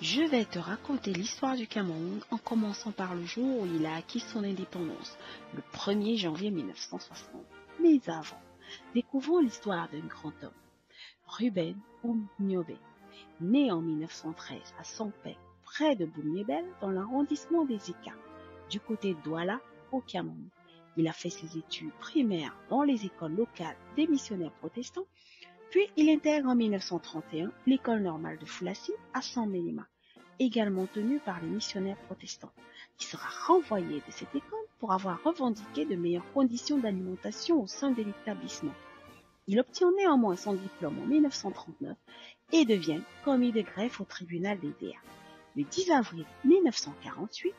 Je vais te raconter l'histoire du Cameroun en commençant par le jour où il a acquis son indépendance, le 1er janvier 1960. Mais avant, découvrons l'histoire d'un grand homme, Ruben Oumniobé, né en 1913 à Sampé, près de Boumniébel, dans l'arrondissement des Ika, du côté de Douala, au Cameroun. Il a fait ses études primaires dans les écoles locales des missionnaires protestants, puis il intègre en 1931 l'école normale de Foulassi à Saint-Méléma, également tenue par les missionnaires protestants. Il sera renvoyé de cette école pour avoir revendiqué de meilleures conditions d'alimentation au sein de l'établissement. Il obtient néanmoins son diplôme en 1939 et devient commis de greffe au tribunal des DA. Le 10 avril 1948,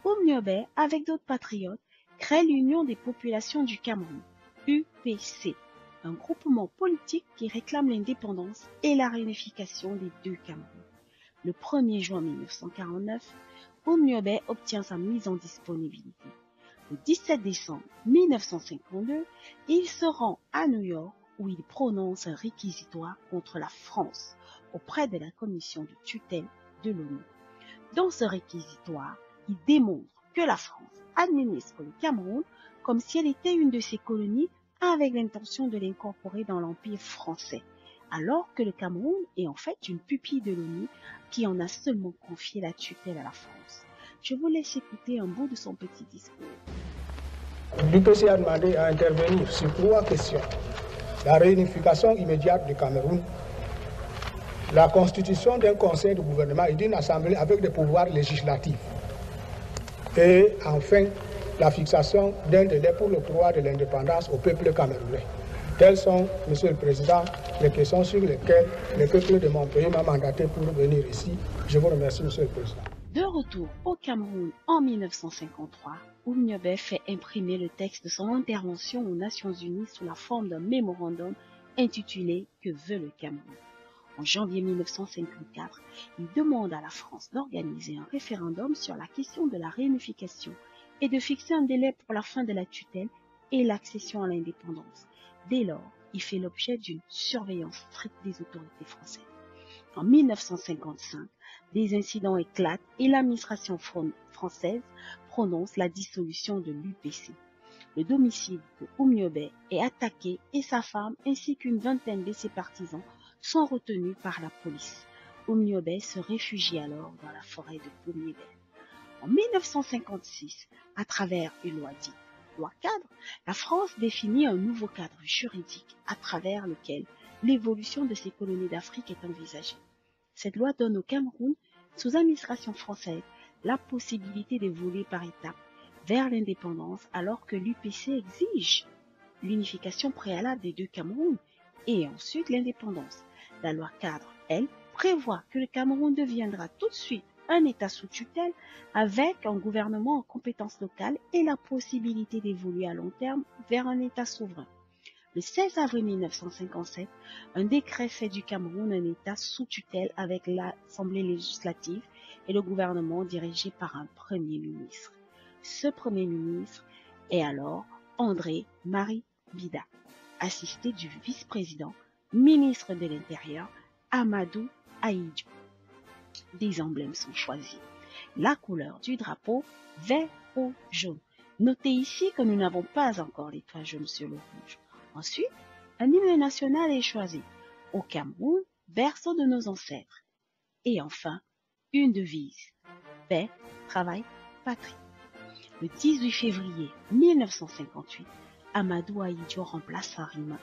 Oumniobé, avec d'autres patriotes, crée l'Union des populations du Cameroun, UPC, un groupement politique qui réclame l'indépendance et la réunification des deux Camerouns. Le 1er juin 1949, Oumniobé obtient sa mise en disponibilité. Le 17 décembre 1952, il se rend à New York où il prononce un réquisitoire contre la France auprès de la commission de tutelle de l'ONU. Dans ce réquisitoire, il démontre que la France administre le Cameroun comme si elle était une de ses colonies avec l'intention de l'incorporer dans l'Empire français, alors que le Cameroun est en fait une pupille de l'ONU qui en a seulement confié la tutelle à la France. Je vous laisse écouter un bout de son petit discours. L'UPC a demandé à intervenir sur 3 questions. La réunification immédiate du Cameroun, la constitution d'un conseil de gouvernement et d'une assemblée avec des pouvoirs législatifs, et enfin la fixation d'un délai pour le droit de l'indépendance au peuple camerounais. Telles sont, Monsieur le Président, les questions sur lesquelles le peuple de mon pays m'a mandaté pour venir ici. Je vous remercie, Monsieur le Président. De retour au Cameroun en 1953, Oumniobé fait imprimer le texte de son intervention aux Nations Unies sous la forme d'un mémorandum intitulé « Que veut le Cameroun ?» En janvier 1954, il demande à la France d'organiser un référendum sur la question de la réunification et de fixer un délai pour la fin de la tutelle et l'accession à l'indépendance. Dès lors, il fait l'objet d'une surveillance stricte des autorités françaises. En 1955, des incidents éclatent et l'administration française prononce la dissolution de l'UPC. Le domicile de Oumniobé est attaqué et sa femme ainsi qu'une vingtaine de ses partisans sont retenus par la police. Oumniobé se réfugie alors dans la forêt de Boumniébel. En 1956, à travers une loi dite loi cadre, la France définit un nouveau cadre juridique à travers lequel l'évolution de ces colonies d'Afrique est envisagée. Cette loi donne au Cameroun, sous administration française, la possibilité d'évoluer par étapes vers l'indépendance alors que l'UPC exige l'unification préalable des deux Camerouns et ensuite l'indépendance. La loi cadre, elle, prévoit que le Cameroun deviendra tout de suite un État sous tutelle avec un gouvernement en compétences locales et la possibilité d'évoluer à long terme vers un État souverain. Le 16 avril 1957, un décret fait du Cameroun un État sous tutelle avec l'Assemblée législative et le gouvernement dirigé par un Premier ministre. Ce Premier ministre est alors André-Marie Bida, assisté du vice-président, ministre de l'Intérieur, Amadou Ahidjo. Des emblèmes sont choisis. La couleur du drapeau, vert ou jaune. Notez ici que nous n'avons pas encore l'étoile jaune sur le rouge. Ensuite, un hymne national est choisi. Au Cameroun, berceau de nos ancêtres. Et enfin, une devise. Paix, travail, patrie. Le 18 février 1958, Amadou Ahidjo remplace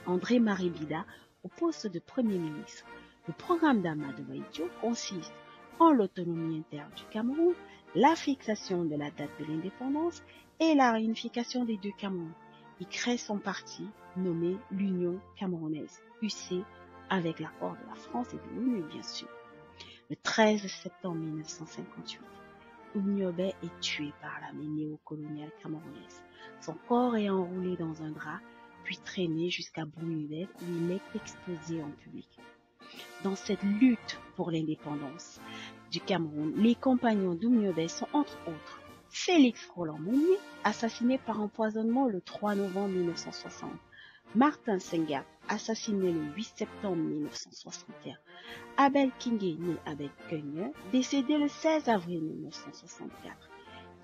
André-Marie Bida au poste de Premier ministre. Le programme d'Amadou Ahidjo consiste en l'autonomie interne du Cameroun, la fixation de la date de l'indépendance et la réunification des deux Camerouns. Il crée son parti nommé l'Union camerounaise, UC, avec l'accord de la France et de l'ONU bien sûr. Le 13 septembre 1958, Oumniobé est tué par l'armée néocoloniale camerounaise. Son corps est enroulé dans un drap, puis traîné jusqu'à Boumniébel où il est exposé en public. Dans cette lutte pour l'indépendance du Cameroun, les compagnons d'Oumniobé sont entre autres Félix Roland Mounier, assassiné par empoisonnement le 3 novembre 1960, Martin Senghor, assassiné le 8 septembre 1961. Abel Kingé, né Abel Keugneur, décédé le 16 avril 1964.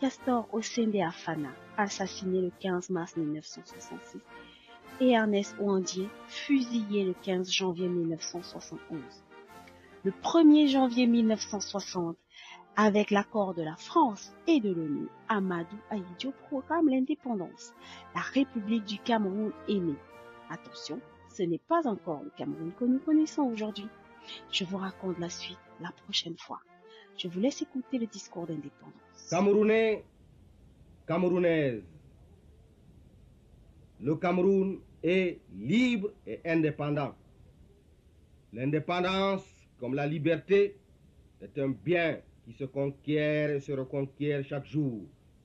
Castor Osende Afana, assassiné le 15 mars 1966. Et Ernest Ouandier, fusillé le 15 janvier 1971. Le 1er janvier 1960, avec l'accord de la France et de l'ONU, Amadou Ahidjo proclame l'indépendance. La République du Cameroun est née. Attention, ce n'est pas encore le Cameroun que nous connaissons aujourd'hui. Je vous raconte la suite la prochaine fois. Je vous laisse écouter le discours d'indépendance. Camerounais, Camerounaises, le Cameroun est libre et indépendant. L'indépendance, comme la liberté, est un bien qui se conquiert et se reconquiert chaque jour.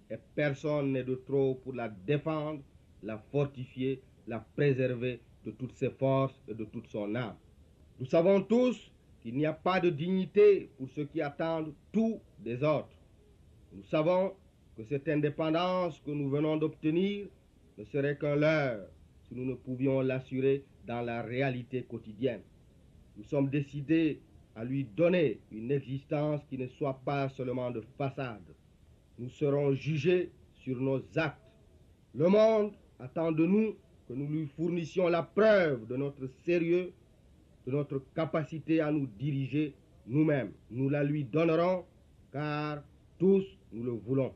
Et personne n'est de trop pour la défendre, la fortifier, la préserver de toutes ses forces et de toute son âme. Nous savons tous qu'il n'y a pas de dignité pour ceux qui attendent tout des autres. Nous savons que cette indépendance que nous venons d'obtenir ne serait qu'un leurre si nous ne pouvions l'assurer dans la réalité quotidienne. Nous sommes décidés à lui donner une existence qui ne soit pas seulement de façade. Nous serons jugés sur nos actes. Le monde attend de nous que nous lui fournissions la preuve de notre sérieux, de notre capacité à nous diriger nous-mêmes. Nous la lui donnerons car tous nous le voulons.